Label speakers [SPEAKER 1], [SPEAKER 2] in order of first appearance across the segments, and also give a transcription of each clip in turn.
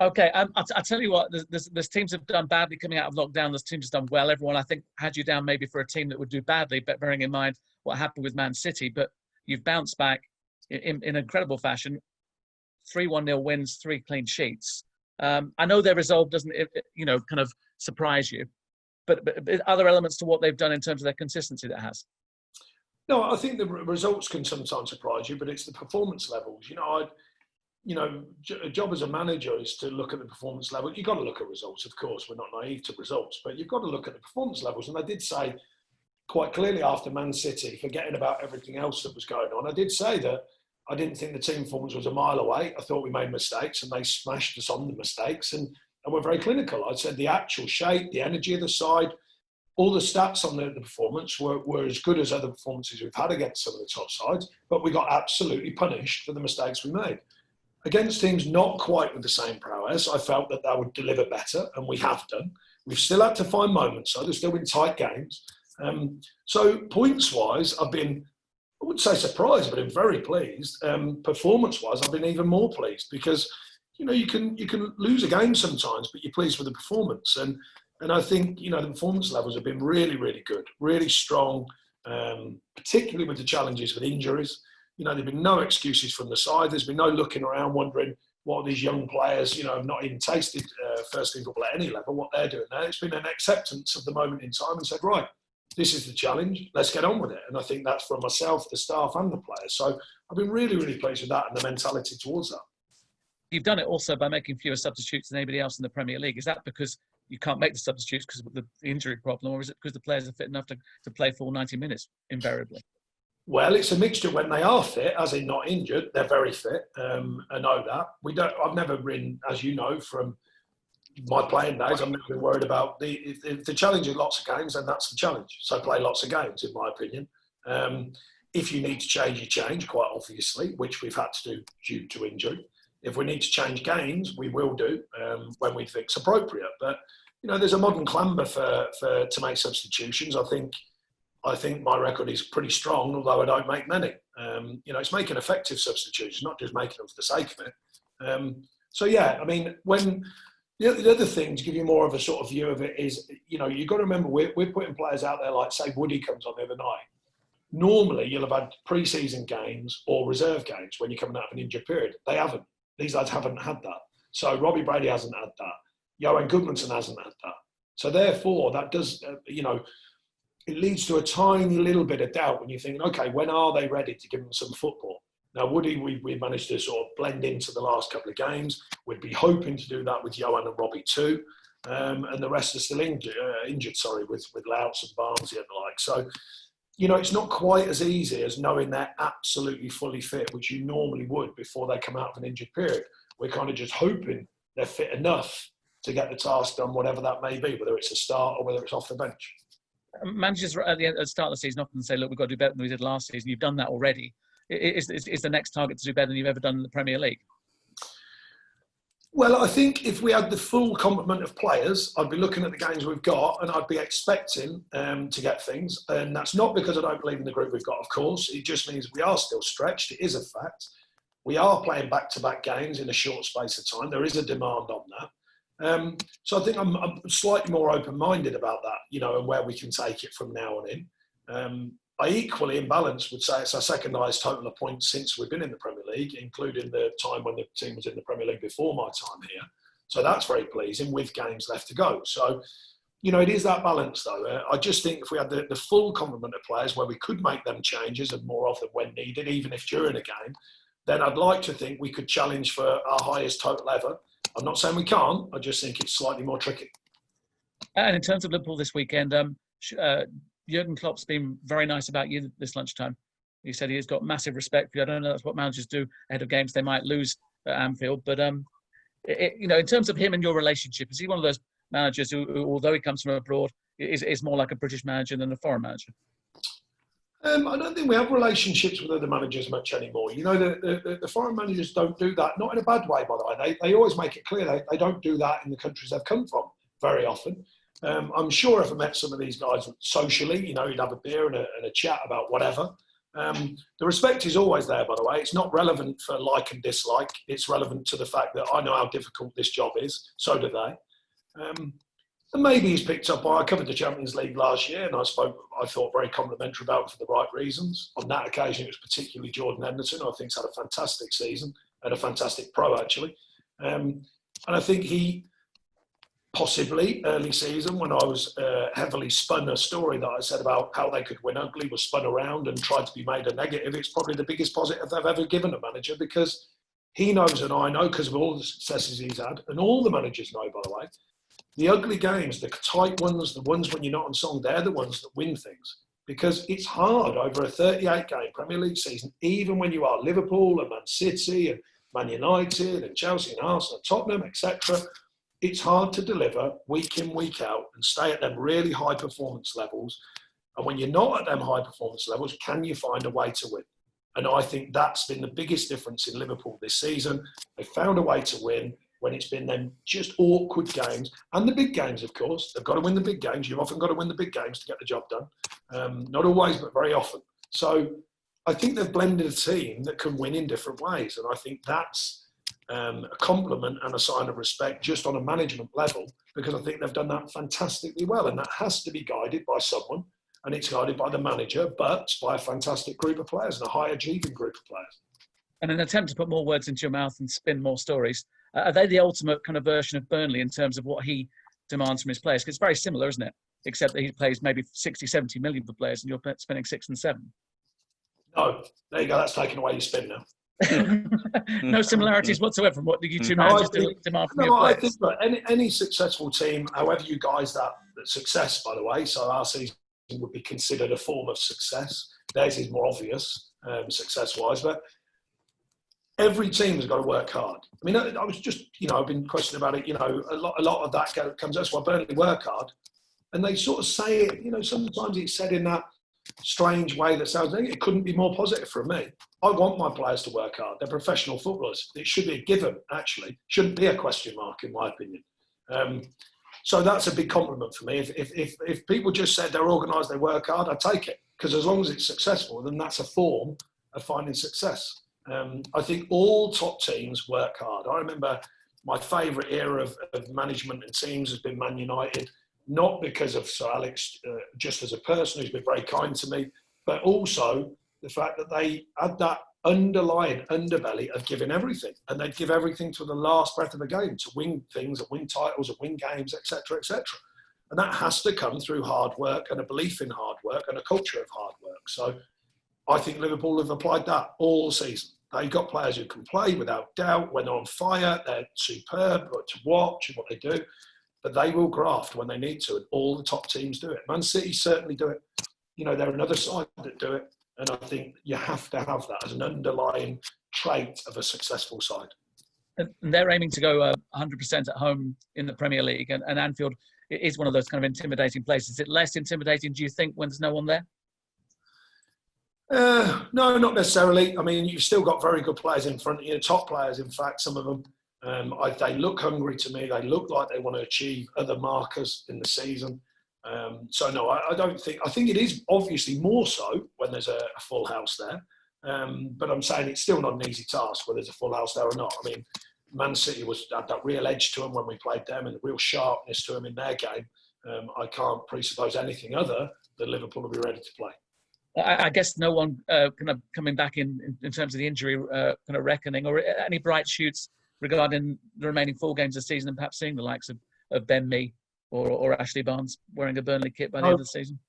[SPEAKER 1] Okay, I'll tell you what. There's teams have done badly coming out of lockdown. There's teams have done well. Everyone, I think, had you down maybe for a team that would do badly, but bearing in mind what happened with Man City. But you've bounced back in incredible fashion. 3-1-0 wins, 3 clean sheets. I know their resolve doesn't, kind of surprise you, but other elements to what they've done in terms of their consistency that has.
[SPEAKER 2] No, I think the results can sometimes surprise you, but it's the performance levels. A job as a manager is to look at the performance level. You've got to look at results, of course. We're not naive to results, but you've got to look at the performance levels. And I did say quite clearly after Man City, forgetting about everything else that was going on, I did say that I didn't think the team performance was a mile away. I thought we made mistakes and they smashed us on the mistakes and we're very clinical. I said the actual shape, the energy of the side, all the stats on the performance were as good as other performances we've had against some of the top sides, but we got absolutely punished for the mistakes we made. Against teams not quite with the same prowess, I felt that they would deliver better, and we have done. We've still had to find moments, so there's still been tight games. So points-wise, I've been, I wouldn't say surprised, but I'm very pleased. Performance-wise, I've been even more pleased because, you can lose a game sometimes, but you're pleased with the performance. And I think, the performance levels have been really, really good, really strong, particularly with the challenges with injuries. There have been no excuses from the side. There's been no looking around wondering what these young players, have not even tasted first team football at any level, what they're doing there. It's been an acceptance of the moment in time and said, right, this is the challenge, let's get on with it. And I think that's from myself, the staff and the players. So I've been really, really pleased with that and the mentality towards that.
[SPEAKER 1] You've done it also by making fewer substitutes than anybody else in the Premier League. Is that because you can't make the substitutes because of the injury problem, or is it because the players are fit enough to play full 90 minutes invariably?
[SPEAKER 2] Well, it's a mixture when they are fit, as in not injured. They're very fit. I know that. I've never been, as you know, from my playing days, I've never been worried about if the challenge in lots of games, then that's the challenge. So play lots of games, in my opinion. If you need to change, you change, quite obviously, which we've had to do due to injury. If we need to change games, we will do when we think it's appropriate. But, there's a modern clamber to make substitutions. I think my record is pretty strong, although I don't make many. It's making effective substitutions, not just making them for the sake of it. When the other thing, to give you more of a sort of view of it, is, you've got to remember, we're putting players out there like, say, Woody comes on the other night. Normally, you'll have had pre-season games or reserve games when you're coming out of an injured period. They haven't. These lads haven't had that. So Robbie Brady hasn't had that. Johan Gudmundsson hasn't had that. So therefore, that does, it leads to a tiny little bit of doubt when you're thinking, okay, when are they ready to give them some football? Now, Woody, we managed to sort of blend into the last couple of games. We'd be hoping to do that with Johan and Robbie too. And the rest are still injured, with Louts and Barnsley and the like. So, it's not quite as easy as knowing they're absolutely fully fit, which you normally would before they come out of an injured period. We're kind of just hoping they're fit enough to get the task done, whatever that may be, whether it's a start or whether it's off the bench.
[SPEAKER 1] Managers at the start of the season often say, look, we've got to do better than we did last season. You've done that already. Is the next target to do better than you've ever done in the Premier League?
[SPEAKER 2] Well, I think if we had the full complement of players, I'd be looking at the games we've got and I'd be expecting to get things. And that's not because I don't believe in the group we've got, of course. It just means we are still stretched. It is a fact. We are playing back-to-back games in a short space of time. There is a demand on that. So I think I'm slightly more open-minded about that, and where we can take it from now on in. I equally, in balance, would say it's our second highest total of points since we've been in the Premier League, including the time when the team was in the Premier League before my time here. So that's very pleasing with games left to go. So, it is that balance, though. I just think if we had the full complement of players where we could make them changes and more of them when needed, even if during a game, then I'd like to think we could challenge for our highest total ever. I'm not saying we can't. I just think it's slightly more tricky.
[SPEAKER 1] And in terms of Liverpool this weekend, Jurgen Klopp's been very nice about you this lunchtime. He said he has got massive respect for you. I don't know that's what managers do ahead of games they might lose at Anfield. But, in terms of him and your relationship, is he one of those managers who although he comes from abroad, is more like a British manager than a foreign manager?
[SPEAKER 2] I don't think we have relationships with other managers much anymore. The foreign managers don't do that, not in a bad way, by the way. They always make it clear they don't do that in the countries they've come from very often. I'm sure if I met some of these guys socially, you'd have a beer and a chat about whatever. The respect is always there, by the way. It's not relevant for like and dislike. It's relevant to the fact that I know how difficult this job is. So do they. And maybe he's picked up. I covered the Champions League last year, and I thought very complimentary about it for the right reasons. On that occasion, it was particularly Jordan Henderson, who I think's had a fantastic season and a fantastic pro, actually. And I think he possibly early season, when I was heavily spun a story that I said about how they could win ugly, was spun around and tried to be made a negative. It's probably the biggest positive they've ever given a manager, because he knows, and I know, because of all the successes he's had, and all the managers know, by the way, the ugly games, the tight ones, the ones when you're not on song, they're the ones that win things. Because it's hard over a 38-game Premier League season, even when you are Liverpool and Man City and Man United and Chelsea and Arsenal and Tottenham, etc. It's hard to deliver week in, week out and stay at them really high performance levels. And when you're not at them high performance levels, can you find a way to win? And I think that's been the biggest difference in Liverpool this season. They found a way to win when it's been them just awkward games. And the big games, of course. They've got to win the big games. You've often got to win the big games to get the job done. Not always, but very often. So I think they've blended a team that can win in different ways. And I think that's a compliment and a sign of respect just on a management level, because I think they've done that fantastically well. And that has to be guided by someone. And it's guided by the manager, but by a fantastic group of players and a high-achieving group of players.
[SPEAKER 1] And an attempt to put more words into your mouth and spin more stories, are they the ultimate kind of version of Burnley in terms of what he demands from his players? Because it's very similar, isn't it? Except that he plays maybe 60, 70 million for players and you're spending 6 and 7.
[SPEAKER 2] No, there you go. That's taken away your spin now.
[SPEAKER 1] No similarities whatsoever from what the two managers demand from your players.
[SPEAKER 2] I think that any successful team, however you guys that success, by the way, so our season would be considered a form of success. Theirs is more obvious, success-wise, but every team has got to work hard. I mean, I was just, I've been questioning about it. A lot of that comes. That's why Burnley work hard, and they sort of say it. Sometimes it's said in that strange way that sounds. It couldn't be more positive from me. I want my players to work hard. They're professional footballers. It should be a given. Actually, shouldn't be a question mark, in my opinion. So that's a big compliment for me. If people just said they're organised, they work hard, I take it, because as long as it's successful, then that's a form of finding success. I think all top teams work hard. I remember my favourite era of management and teams has been Man United, not because of Sir Alex, just as a person who's been very kind to me, but also the fact that they had that underlying underbelly of giving everything, and they'd give everything to the last breath of the game to win things, and win titles, and win games, etc., etc. And that has to come through hard work and a belief in hard work and a culture of hard work. So I think Liverpool have applied that all season. They've got players who can play without doubt. When they're on fire, they're superb to watch and what they do. But they will graft when they need to, and all the top teams do it. Man City certainly do it. They're another side that do it. And I think you have to have that as an underlying trait of a successful side.
[SPEAKER 1] And they're aiming to go 100% at home in the Premier League. And Anfield is one of those kind of intimidating places. Is it less intimidating, do you think, when there's no one there?
[SPEAKER 2] No, not necessarily. I mean, you've still got very good players in front of you, top players, in fact, some of them. They look hungry to me. They look like they want to achieve other markers in the season. So, no, I don't think... I think it is obviously more so when there's a full house there. But I'm saying it's still not an easy task whether there's a full house there or not. I mean, Man City had that real edge to them when we played them and the real sharpness to them in their game. I can't presuppose anything other than Liverpool will be ready to play.
[SPEAKER 1] I guess no one kind of coming back in terms of the injury kind of reckoning, or any bright shoots regarding the remaining 4 games of the season, and perhaps seeing the likes of Ben Mee or Ashley Barnes wearing a Burnley kit by the end of the season?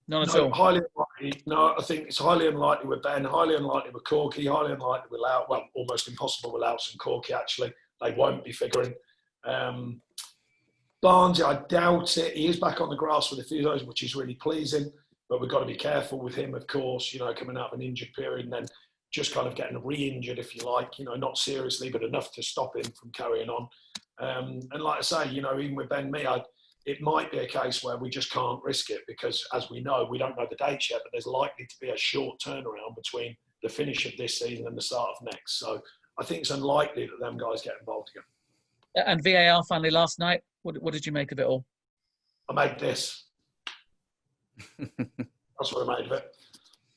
[SPEAKER 1] None at all?
[SPEAKER 2] Highly unlikely. No, I think it's highly unlikely with Ben, highly unlikely with Corky, highly unlikely with Louts. Well, almost impossible with Louts and Corky, actually. They won't be figuring. Barnes, I doubt it. He is back on the grass with a few of those, which is really pleasing. But we've got to be careful with him, of course, coming out of an injured period and then just kind of getting re-injured, if you like, not seriously, but enough to stop him from carrying on. And like I say, even with Ben Mee, it might be a case where we just can't risk it because, as we know, we don't know the dates yet, but there's likely to be a short turnaround between the finish of this season and the start of next. So I think it's unlikely that them guys get involved again.
[SPEAKER 1] And VAR finally last night, what did you make of it all?
[SPEAKER 2] I made this. That's what I made of it.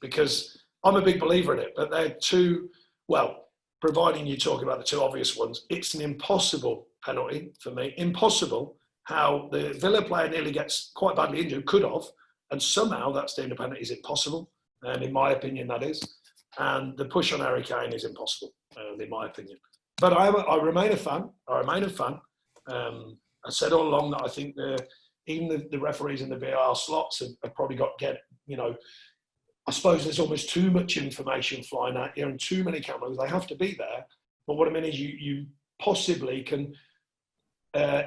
[SPEAKER 2] Because I'm a big believer in it, but they're too, well, providing you're talking about the two obvious ones, it's an impossible penalty for me. Impossible how the Villa player nearly gets quite badly injured, could have, and somehow that's deemed a penalty is impossible. In my opinion, that is. And the push on Harry Kane is impossible, in my opinion. But I remain a fan. I said all along that I think even the referees in the VAR slots have probably got to get, I suppose there's almost too much information flying out here and too many cameras. They have to be there. But what I mean is you possibly can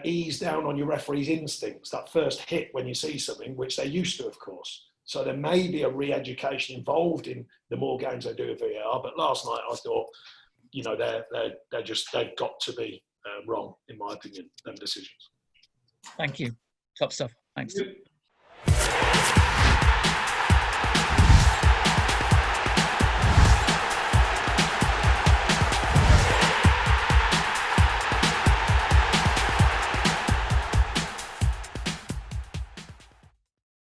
[SPEAKER 2] ease down on your referee's instincts, that first hit when you see something, which they're used to, of course. So there may be a re-education involved in the more games they do with VAR. But last night I thought, they've got to be wrong, in my opinion, them decisions.
[SPEAKER 1] Thank you. Top stuff. Thanks.
[SPEAKER 2] Yep.